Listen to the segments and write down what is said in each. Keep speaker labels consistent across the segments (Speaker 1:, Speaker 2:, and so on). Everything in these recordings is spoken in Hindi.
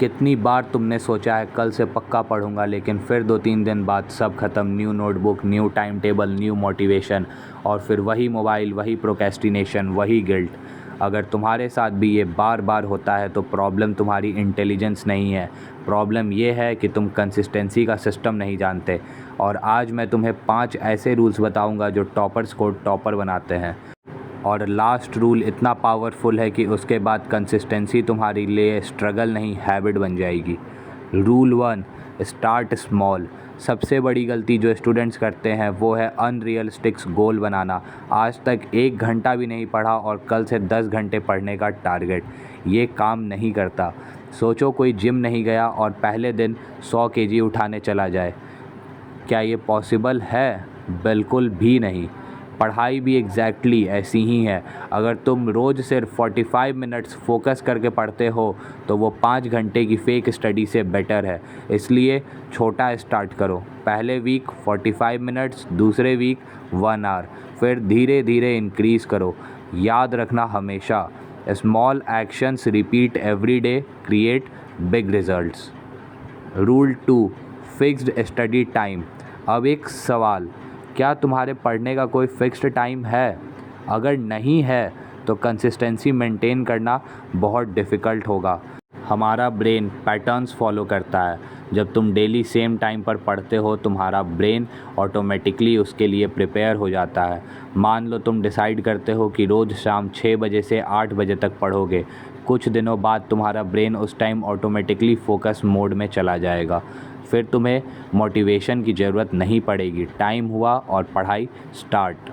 Speaker 1: कितनी बार तुमने सोचा है कल से पक्का पढ़ूंगा, लेकिन फिर 2-3 दिन बाद सब ख़त्म। New notebook, new time table, new motivation, और फिर वही मोबाइल, वही प्रोक्रेस्टिनेशन, वही गिल्ट। अगर तुम्हारे साथ भी ये बार बार होता है तो प्रॉब्लम तुम्हारी इंटेलिजेंस नहीं है, प्रॉब्लम ये है कि तुम कंसिस्टेंसी का सिस्टम नहीं जानते। और आज मैं तुम्हें 5 ऐसे रूल्स बताऊंगा जो टॉपर्स को टॉपर बनाते हैं। और लास्ट रूल इतना पावरफुल है कि उसके बाद कंसिस्टेंसी तुम्हारे लिए स्ट्रगल नहीं, हैबिट बन जाएगी। Rule 1, start small. सबसे बड़ी गलती जो स्टूडेंट्स करते हैं वो है अनरियलिस्टिक गोल बनाना। आज तक 1 घंटा भी नहीं पढ़ा और कल से 10 घंटे पढ़ने का टारगेट। ये काम नहीं करता। सोचो कोई जिम नहीं गया और पहले दिन 100 केजी उठाने चला जाए। क्या ये पॉसिबल है? बिल्कुल भी नहीं। पढ़ाई भी एग्जैक्टली ऐसी ही है। अगर तुम रोज़ सिर्फ 45 मिनट्स फोकस करके पढ़ते हो तो वो 5 घंटे की फेक स्टडी से बेटर है। इसलिए छोटा स्टार्ट करो। पहले वीक 45 मिनट्स, दूसरे वीक 1 आवर, फिर धीरे धीरे इंक्रीज़ करो। याद रखना हमेशा, small actions repeat every day create big results. Rule 2, fixed study time. अब एक सवाल, क्या तुम्हारे पढ़ने का कोई फिक्स्ड टाइम है? अगर नहीं है तो कंसिस्टेंसी मेंटेन करना बहुत डिफ़िकल्ट होगा। हमारा ब्रेन पैटर्न्स फॉलो करता है। जब तुम डेली सेम टाइम पर पढ़ते हो तुम्हारा ब्रेन ऑटोमेटिकली उसके लिए प्रिपेयर हो जाता है। मान लो तुम डिसाइड करते हो कि रोज़ शाम 6 बजे से 8 बजे तक पढ़ोगे। कुछ दिनों बाद तुम्हारा ब्रेन उस टाइम ऑटोमेटिकली फोकस मोड में चला जाएगा। फिर तुम्हें मोटिवेशन की ज़रूरत नहीं पड़ेगी। टाइम हुआ और पढ़ाई स्टार्ट।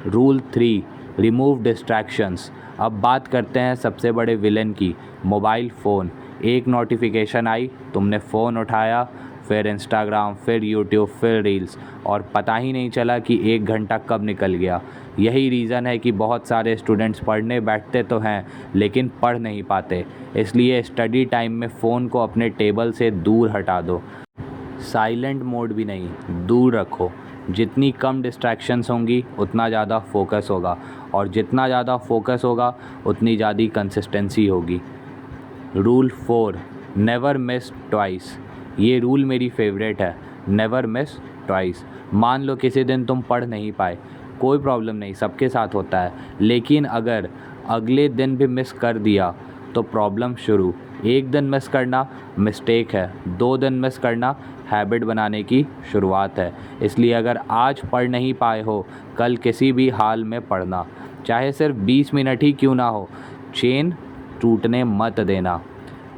Speaker 1: Rule 3, remove distractions. अब बात करते हैं सबसे बड़े विलेन की, मोबाइल फ़ोन। एक नोटिफिकेशन आई, तुमने फ़ोन उठाया, फिर इंस्टाग्राम, फिर यूट्यूब, फिर रील्स, और पता ही नहीं चला कि 1 घंटा कब निकल गया। यही रीज़न है कि बहुत सारे स्टूडेंट्स पढ़ने बैठते तो हैं लेकिन पढ़ नहीं पाते। इसलिए स्टडी टाइम में फ़ोन को अपने टेबल से दूर हटा दो। साइलेंट मोड भी नहीं, दूर रखो। जितनी कम डिस्ट्रैक्शंस होंगी उतना ज़्यादा फोकस होगा, और जितना ज़्यादा फोकस होगा उतनी ज़्यादा कंसिस्टेंसी होगी। Rule 4, never miss twice. ये रूल मेरी फेवरेट है, नेवर मिस ट्वाइस। मान लो किसी दिन तुम पढ़ नहीं पाए, कोई प्रॉब्लम नहीं, सबके साथ होता है। लेकिन अगर अगले दिन भी मिस कर दिया तो प्रॉब्लम शुरू। 1 दिन मिस करना मिस्टेक है, 2 दिन मिस करना हैबिट बनाने की शुरुआत है। इसलिए अगर आज पढ़ नहीं पाए हो, कल किसी भी हाल में पढ़ना, चाहे सिर्फ 20 मिनट ही क्यों ना हो। चेन टूटने मत देना।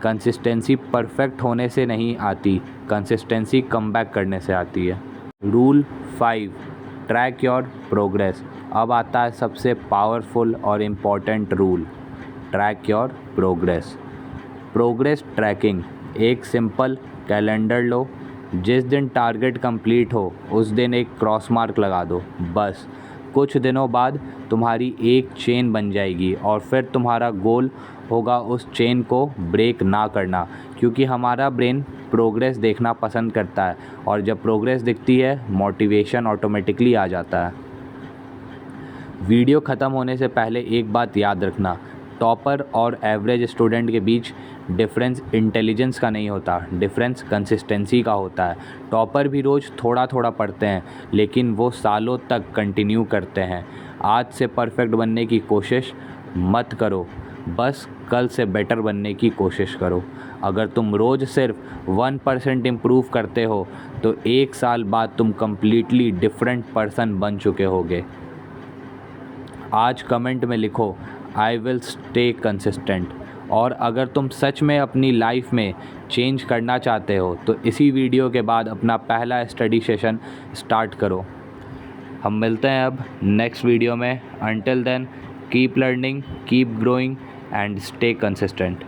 Speaker 1: कंसिस्टेंसी परफेक्ट होने से नहीं आती, कंसिस्टेंसी कमबैक करने से आती है। Rule 5, track your progress. अब आता है सबसे पावरफुल और important rule, track your progress. Progress tracking, एक सिंपल कैलेंडर लो। जिस दिन टारगेट कंप्लीट हो उस दिन एक क्रॉस मार्क लगा दो, बस। कुछ दिनों बाद तुम्हारी एक चेन बन जाएगी और फिर तुम्हारा गोल होगा उस चेन को ब्रेक ना करना, क्योंकि हमारा ब्रेन प्रोग्रेस देखना पसंद करता है, और जब प्रोग्रेस दिखती है मोटिवेशन ऑटोमेटिकली आ जाता है। वीडियो ख़त्म होने से पहले एक बात याद रखना, टॉपर और एवरेज स्टूडेंट के बीच डिफरेंस इंटेलिजेंस का नहीं होता, डिफरेंस कंसिस्टेंसी का होता है। टॉपर भी रोज़ थोड़ा थोड़ा पढ़ते हैं लेकिन वो सालों तक कंटिन्यू करते हैं। आज से परफेक्ट बनने की कोशिश मत करो, बस कल से बेटर बनने की कोशिश करो। अगर तुम रोज़ सिर्फ 1% इम्प्रूव करते हो तो 1 साल बाद तुम कम्प्लीटली डिफरेंट पर्सन बन चुके होगे। आज कमेंट में लिखो, आई विल स्टे कंसिस्टेंट। और अगर तुम सच में अपनी लाइफ में चेंज करना चाहते हो तो इसी वीडियो के बाद अपना पहला स्टडी सेशन स्टार्ट करो। हम मिलते हैं अब नेक्स्ट वीडियो में। Until then keep learning, keep growing and stay consistent.